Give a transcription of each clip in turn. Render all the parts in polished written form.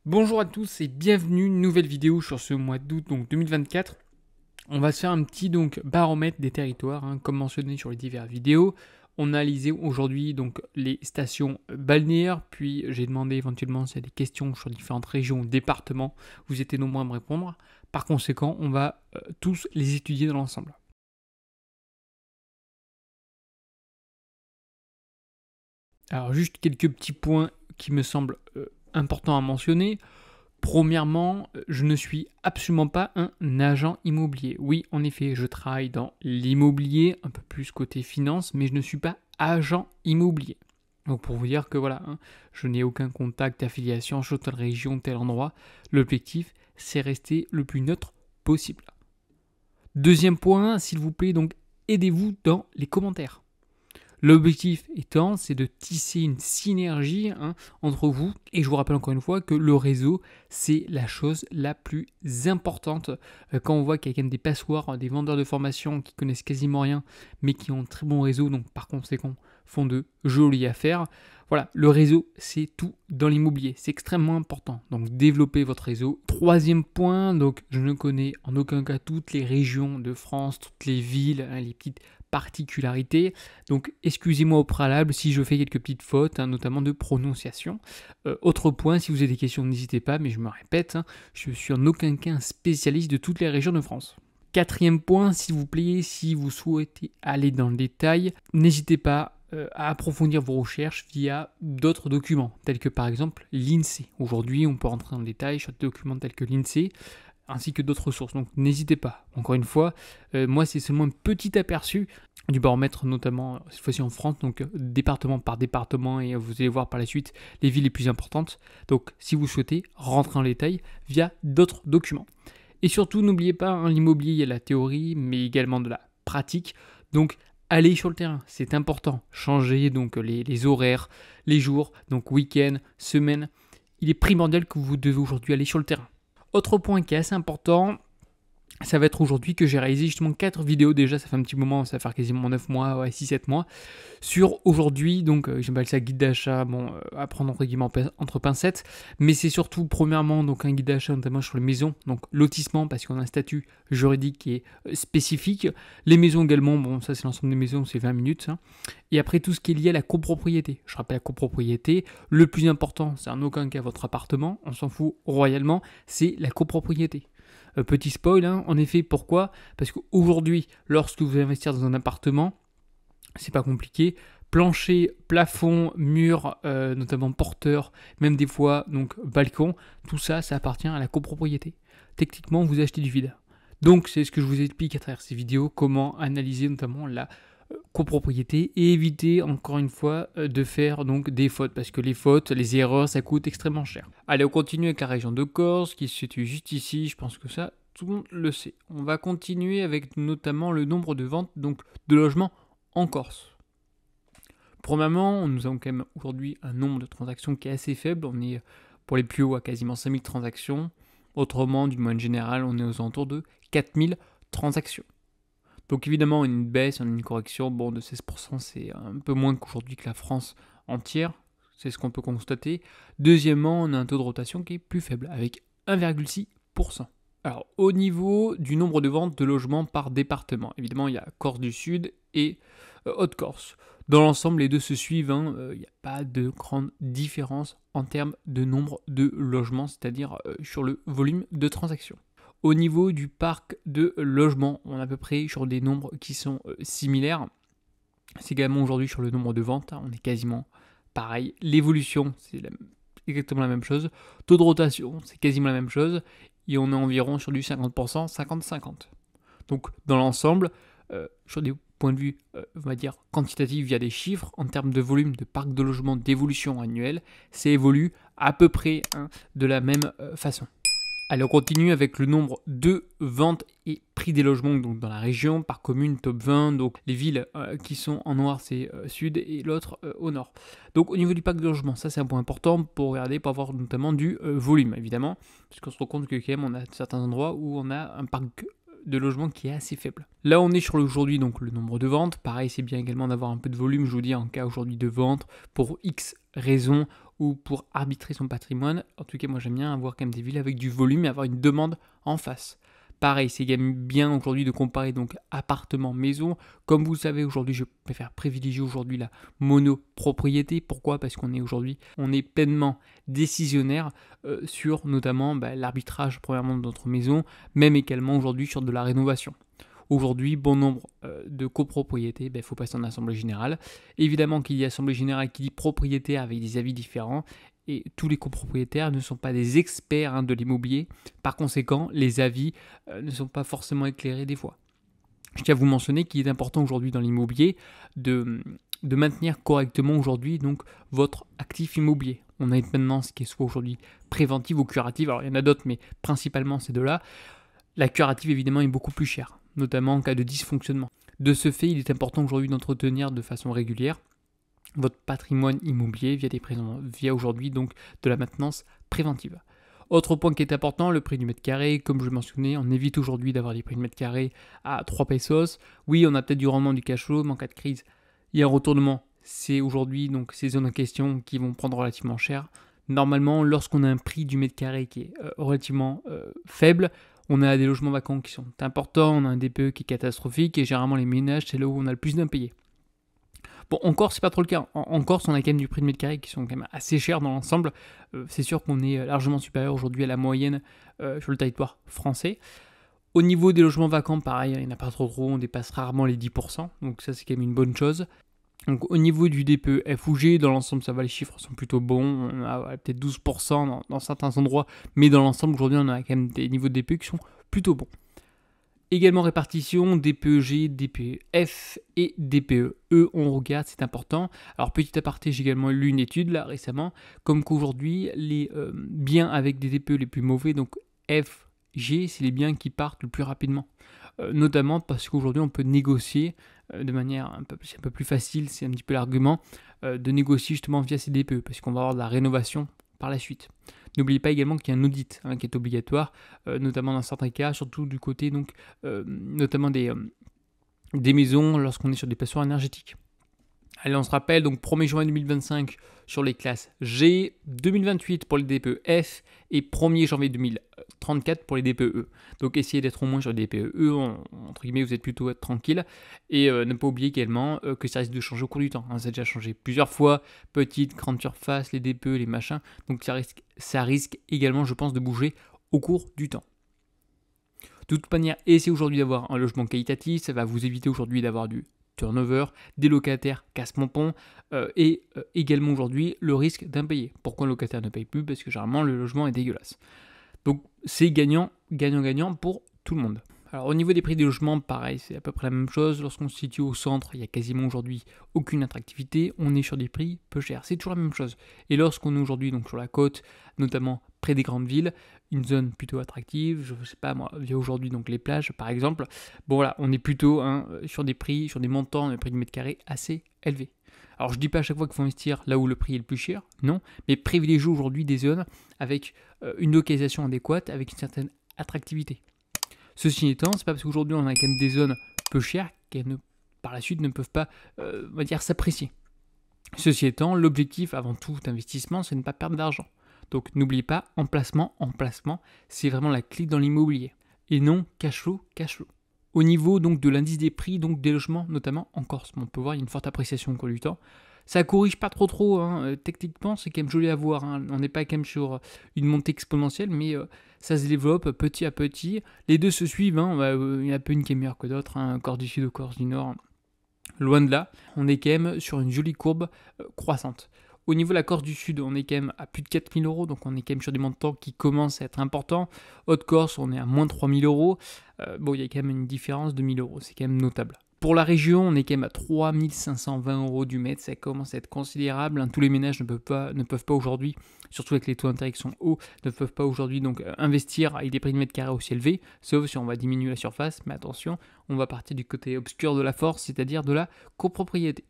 Bonjour à tous et bienvenue, nouvelle vidéo sur ce mois d'août donc 2024. On va se faire un petit baromètre des territoires, comme mentionné sur les diverses vidéos. On a analysé aujourd'hui donc les stations balnéaires, puis j'ai demandé éventuellement s'il y a des questions sur différentes régions ou départements. Vous étiez nombreux à me répondre. Par conséquent, on va tous les étudier dans l'ensemble. Alors juste quelques petits points qui me semblent importants à mentionner. Premièrement, je ne suis absolument pas un agent immobilier. Oui, en effet, je travaille dans l'immobilier, un peu plus côté finance, mais je ne suis pas agent immobilier. Donc pour vous dire que voilà, je n'ai aucun contact, affiliation sur telle région, tel endroit. L'objectif, c'est rester le plus neutre possible. Deuxième point, s'il vous plaît, donc aidez-vous dans les commentaires. L'objectif étant, c'est de tisser une synergie entre vous. Et je vous rappelle encore une fois que le réseau, c'est la chose la plus importante. Quand on voit qu'il y a quand même des passoires, des vendeurs de formation qui connaissent quasiment rien, mais qui ont un très bon réseau, donc par conséquent font de jolies affaires. Voilà, le réseau, c'est tout dans l'immobilier. C'est extrêmement important. Donc développez votre réseau. Troisième point, donc je ne connais en aucun cas toutes les régions de France, toutes les villes, les petites particularités. Donc excusez-moi au préalable si je fais quelques petites fautes, notamment de prononciation. Autre point, si vous avez des questions, n'hésitez pas, mais je me répète, je suis en aucun cas un spécialiste de toutes les régions de France. Quatrième point, s'il vous plaît, si vous souhaitez aller dans le détail, n'hésitez pas à approfondir vos recherches via d'autres documents, tels que par exemple l'INSEE. Aujourd'hui, on peut rentrer dans le détail sur des documents tels que l'INSEE, ainsi que d'autres sources. Donc n'hésitez pas. Encore une fois, moi c'est seulement un petit aperçu du baromètre, notamment cette fois-ci en France, donc département par département, et vous allez voir par la suite les villes les plus importantes. Donc si vous souhaitez, rentrez en détail via d'autres documents. Et surtout, n'oubliez pas, l'immobilier, il y a la théorie, mais également de la pratique. Donc allez sur le terrain, c'est important. Changez donc les horaires, les jours, donc week-end, semaine. Il est primordial que vous devez aujourd'hui aller sur le terrain. Autre point qui est assez important, ça va être aujourd'hui que j'ai réalisé justement 4 vidéos déjà, ça fait un petit moment, ça va faire quasiment 9 mois, ouais, 6-7 mois, sur aujourd'hui, donc j'appelle ça guide d'achat, à prendre entre guillemets entre pincettes, mais c'est surtout premièrement donc un guide d'achat notamment sur les maisons, donc lotissement parce qu'on a un statut juridique qui est spécifique, les maisons également, bon ça c'est l'ensemble des maisons, c'est 20 minutes, et après tout ce qui est lié à la copropriété. Je rappelle la copropriété, le plus important, c'est en aucun cas votre appartement, on s'en fout royalement, c'est la copropriété. Petit spoil, en effet, pourquoi? Parce qu'aujourd'hui, lorsque vous allez investir dans un appartement, c'est pas compliqué. Plancher, plafond, mur, notamment porteur, même des fois donc balcon, tout ça, ça appartient à la copropriété. Techniquement, vous achetez du vide. Donc, c'est ce que je vous explique à travers ces vidéos, comment analyser notamment la copropriété et éviter encore une fois de faire donc des fautes, parce que les fautes, les erreurs, ça coûte extrêmement cher. Allez, on continue avec la région de Corse qui se situe juste ici. Je pense que ça, tout le monde le sait. On va continuer avec notamment le nombre de ventes donc de logements en Corse. Premièrement, nous avons quand même aujourd'hui un nombre de transactions qui est assez faible. On est pour les plus hauts à quasiment 5000 transactions. Autrement, d'une manière générale, on est aux alentours de 4000 transactions. Donc évidemment, une baisse, une correction de 16%, c'est un peu moins qu'aujourd'hui que la France entière, c'est ce qu'on peut constater. Deuxièmement, on a un taux de rotation qui est plus faible, avec 1,6%. Alors au niveau du nombre de ventes de logements par département, évidemment il y a Corse du Sud et Haute-Corse. Dans l'ensemble, les deux se suivent, il n'y a pas de grande différence en termes de nombre de logements, c'est-à-dire sur le volume de transactions. Au niveau du parc de logements, on est à peu près sur des nombres qui sont similaires. C'est également aujourd'hui sur le nombre de ventes, on est quasiment pareil. L'évolution, c'est exactement la même chose. Taux de rotation, c'est quasiment la même chose. Et on est environ sur du 50%, 50-50. Donc dans l'ensemble, sur des points de vue, on va dire, quantitatifs via des chiffres, en termes de volume de parc de logement d'évolution annuelle, ça évolue à peu près de la même façon. Allez, on continue avec le nombre de ventes et prix des logements donc dans la région, par commune, top 20. Donc les villes qui sont en noir, c'est sud et l'autre au nord. Donc au niveau du parc de logement, ça c'est un point important pour regarder, pour avoir notamment du volume évidemment, puisqu'on se rend compte que quand même on a certains endroits où on a un parc de logements qui est assez faible. Là, on est sur aujourd'hui donc le nombre de ventes. Pareil, c'est bien également d'avoir un peu de volume, je vous dis, en cas aujourd'hui de vente, pour X raisons ou pour arbitrer son patrimoine. En tout cas, moi j'aime bien avoir quand même des villes avec du volume et avoir une demande en face. Pareil, c'est quand même bien aujourd'hui de comparer donc appartement, maison. Comme vous le savez, aujourd'hui, je préfère privilégier aujourd'hui la monopropriété. Pourquoi ? Parce qu'on est aujourd'hui, on est pleinement décisionnaire sur notamment l'arbitrage premièrement de notre maison, même également aujourd'hui sur de la rénovation. Aujourd'hui, bon nombre de copropriétés, il faut passer en assemblée générale. Évidemment qu'il y a assemblée générale qui dit propriétaire avec des avis différents. Et tous les copropriétaires ne sont pas des experts de l'immobilier. Par conséquent, les avis ne sont pas forcément éclairés des fois. Je tiens à vous mentionner qu'il est important aujourd'hui dans l'immobilier de maintenir correctement aujourd'hui donc votre actif immobilier. On a une maintenance qui est soit aujourd'hui préventive ou curative. Alors il y en a d'autres, mais principalement ces deux-là. La curative évidemment est beaucoup plus chère, notamment en cas de dysfonctionnement. De ce fait, il est important aujourd'hui d'entretenir de façon régulière votre patrimoine immobilier via aujourd'hui donc de la maintenance préventive. Autre point qui est important, le prix du mètre carré. Comme je le mentionnais, on évite aujourd'hui d'avoir des prix du mètre carré à 3 pesos. Oui, on a peut-être du rendement du cash flow, mais en cas de crise, il y a un retournement. C'est aujourd'hui donc ces zones en question qui vont prendre relativement cher. Normalement, lorsqu'on a un prix du mètre carré qui est relativement faible, on a des logements vacants qui sont importants, on a un DPE qui est catastrophique et généralement les ménages, c'est là où on a le plus d'impayés. Bon, en Corse, c'est pas trop le cas. En Corse, on a quand même du prix de mètre carré qui sont quand même assez chers dans l'ensemble. C'est sûr qu'on est largement supérieur aujourd'hui à la moyenne sur le territoire français. Au niveau des logements vacants, pareil, il n'y en a pas trop, on dépasse rarement les 10%. Donc ça, c'est quand même une bonne chose. Donc au niveau du DPE F ou G, dans l'ensemble, ça va, les chiffres sont plutôt bons. On a peut-être 12% dans certains endroits. Mais dans l'ensemble, aujourd'hui, on a quand même des niveaux de DPE qui sont plutôt bons. Également répartition, DPEG, DPEF et DPE. On regarde, c'est important. Alors petit aparté, j'ai également lu une étude là récemment, comme qu'aujourd'hui, les biens avec des DPE les plus mauvais, donc F, G, c'est les biens qui partent le plus rapidement. Notamment parce qu'aujourd'hui, on peut négocier de manière c'est un peu plus facile, c'est un petit peu l'argument, de négocier justement via ces DPE, parce qu'on va avoir de la rénovation par la suite. N'oubliez pas également qu'il y a un audit qui est obligatoire, notamment dans certains cas, surtout du côté donc, notamment des maisons lorsqu'on est sur des passoires énergétiques. Allez, on se rappelle, donc 1er juin 2025 sur les classes G, 2028 pour les DPE F et 1er janvier 2034 pour les DPE. Donc essayez d'être au moins sur les DPE, entre guillemets, vous êtes plutôt tranquille. Et ne pas oublier également que ça risque de changer au cours du temps. Ça a déjà changé plusieurs fois, petite, grande surface, les DPE, les machins. Donc ça risque également, je pense, de bouger au cours du temps. De toute manière, essayez aujourd'hui d'avoir un logement qualitatif, ça va vous éviter aujourd'hui d'avoir du turnover, des locataires casse-pompons et également aujourd'hui le risque d'impayé. Pourquoi un locataire ne paye plus ? Parce que généralement le logement est dégueulasse. Donc c'est gagnant pour tout le monde. Alors au niveau des prix des logements, pareil, c'est à peu près la même chose. Lorsqu'on se situe au centre, il n'y a quasiment aujourd'hui aucune attractivité. On est sur des prix peu chers. C'est toujours la même chose. Et lorsqu'on est aujourd'hui donc sur la côte, notamment près des grandes villes, une zone plutôt attractive, je ne sais pas moi, via aujourd'hui donc les plages par exemple, bon voilà, on est plutôt sur des prix, sur des montants, des prix du mètre carré assez élevés. Alors je ne dis pas à chaque fois qu'il faut investir là où le prix est le plus cher, non, mais privilégiez aujourd'hui des zones avec une localisation adéquate, avec une certaine attractivité. Ceci étant, c'est pas parce qu'aujourd'hui on a quand même des zones peu chères qu'elles par la suite ne peuvent pas, on va dire, s'apprécier. Ceci étant, l'objectif avant tout investissement, c'est de ne pas perdre d'argent. Donc n'oubliez pas, emplacement, c'est vraiment la clé dans l'immobilier. Et non cash flow. Au niveau donc de l'indice des prix, donc des logements, notamment en Corse, on peut voir il y a une forte appréciation au cours du temps. Ça corrige pas trop, techniquement c'est quand même joli à voir, on n'est pas quand même sur une montée exponentielle, mais ça se développe petit à petit. Les deux se suivent, il y en a peu une qui est meilleure que d'autres, Corse du Sud ou Corse du Nord. Loin de là, on est quand même sur une jolie courbe croissante. Au niveau de la Corse du Sud, on est quand même à plus de 4 000 €, donc on est quand même sur des montants qui commencent à être importants. Haute-Corse, on est à moins de 3 000 €. Il y a quand même une différence de 1 000 €, c'est quand même notable. Pour la région, on est quand même à 3 520 € du mètre, ça commence à être considérable. Tous les ménages ne peuvent pas aujourd'hui, surtout avec les taux d'intérêt qui sont hauts, ne peuvent pas aujourd'hui donc investir avec des prix de mètre carré aussi élevés, sauf si on va diminuer la surface, mais attention, on va partir du côté obscur de la force, c'est-à-dire de la copropriété.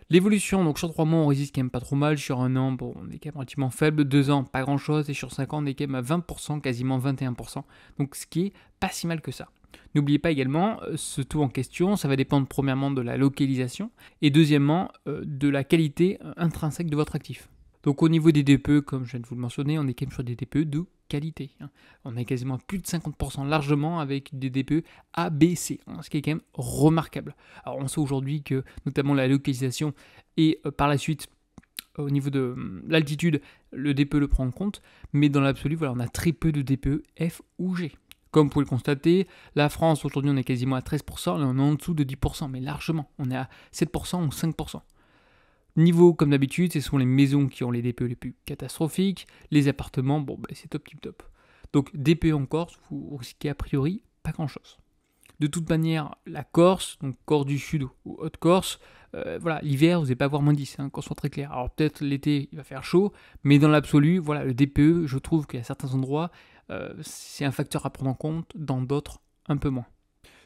L'évolution, donc sur 3 mois, on résiste quand même pas trop mal. Sur 1 an, on est quand même relativement faible. 2 ans, pas grand-chose. Et sur 5 ans, on est quand même à 20%, quasiment 21%. Donc ce qui est pas si mal que ça. N'oubliez pas également, ce taux en question, ça va dépendre premièrement de la localisation et deuxièmement de la qualité intrinsèque de votre actif. Donc au niveau des DPE, comme je viens de vous le mentionner, on est quand même sur des DPE de qualité. On est quasiment plus de 50% largement avec des DPE A, B, C, ce qui est quand même remarquable. Alors on sait aujourd'hui que notamment la localisation et par la suite au niveau de l'altitude, le DPE le prend en compte, mais dans l'absolu, voilà, on a très peu de DPE F ou G. Comme vous pouvez le constater, la France aujourd'hui on est quasiment à 13%, là on est en dessous de 10%, mais largement, on est à 7% ou 5%. Niveau, comme d'habitude, ce sont les maisons qui ont les DPE les plus catastrophiques. Les appartements, bon, c'est top, tip top. Donc, DPE en Corse, vous risquez a priori pas grand-chose. De toute manière, la Corse, donc Corse du Sud ou Haute-Corse, voilà, l'hiver, vous n'allez pas avoir moins 10, qu'on soit très clair. Alors, peut-être l'été, il va faire chaud, mais dans l'absolu, voilà, le DPE, je trouve qu'à certains endroits, c'est un facteur à prendre en compte, dans d'autres, un peu moins.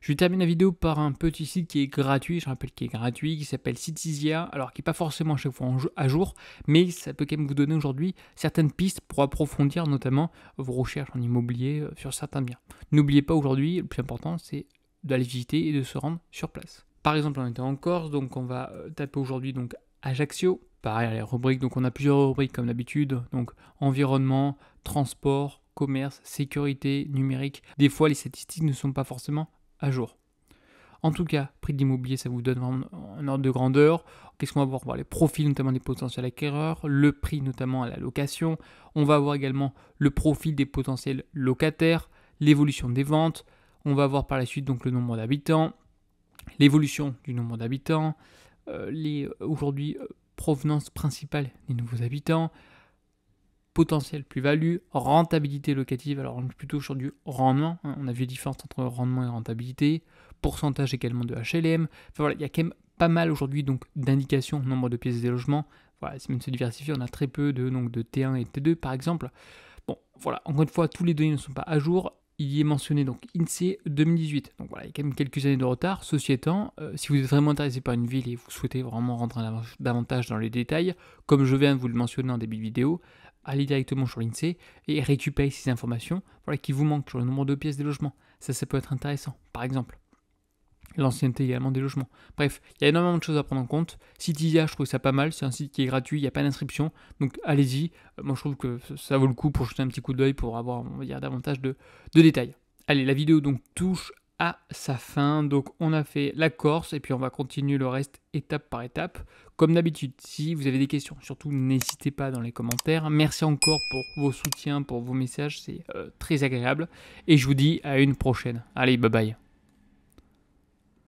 Je termine la vidéo par un petit site qui est gratuit, je rappelle qu'il est gratuit, qui s'appelle Citisia, alors qui n'est pas forcément à chaque fois à jour, mais ça peut quand même vous donner aujourd'hui certaines pistes pour approfondir notamment vos recherches en immobilier sur certains biens. N'oubliez pas aujourd'hui, le plus important, c'est d'aller visiter et de se rendre sur place. Par exemple, on était en Corse, donc on va taper aujourd'hui donc Ajaccio. Pareil, les rubriques, donc on a plusieurs rubriques comme d'habitude, donc environnement, transport, commerce, sécurité, numérique. Des fois, les statistiques ne sont pas forcément à jour. En tout cas, prix de l'immobilier, ça vous donne vraiment un ordre de grandeur. Qu'est-ce qu'on va voir? On va voir les profils notamment des potentiels acquéreurs, le prix notamment à la location. On va voir également le profil des potentiels locataires, l'évolution des ventes. On va voir par la suite donc le nombre d'habitants, l'évolution du nombre d'habitants, aujourd'hui provenance principale des nouveaux habitants, potentiel plus-value, rentabilité locative, alors on est plutôt sur du rendement, on a vu la différence entre rendement et rentabilité, pourcentage également de HLM, enfin voilà, il y a quand même pas mal aujourd'hui donc d'indications, nombre de pièces et logements, voilà, si même se diversifier, on a très peu de T1 et T2 par exemple. Bon, voilà, encore une fois, tous les données ne sont pas à jour, il y est mentionné donc INSEE 2018, donc voilà, il y a quand même quelques années de retard. Ceci étant, si vous êtes vraiment intéressé par une ville et vous souhaitez vraiment rentrer davantage dans les détails, comme je viens de vous le mentionner en début de vidéo, allez directement sur l'INSEE et récupérez ces informations qui vous manquent sur le nombre de pièces des logements. Ça peut être intéressant, par exemple. L'ancienneté également des logements. Bref, il y a énormément de choses à prendre en compte. Citisia, je trouve ça pas mal. C'est un site qui est gratuit, il n'y a pas d'inscription. Donc allez-y. Moi, je trouve que ça vaut le coup pour jeter un petit coup d'œil pour avoir, on va dire, davantage de détails. Allez, la vidéo donc touche à sa fin. Donc on a fait la Corse et puis on va continuer le reste étape par étape. Comme d'habitude, si vous avez des questions, surtout n'hésitez pas dans les commentaires. Merci encore pour vos soutiens, pour vos messages, c'est très agréable. Et je vous dis à une prochaine. Allez, bye bye.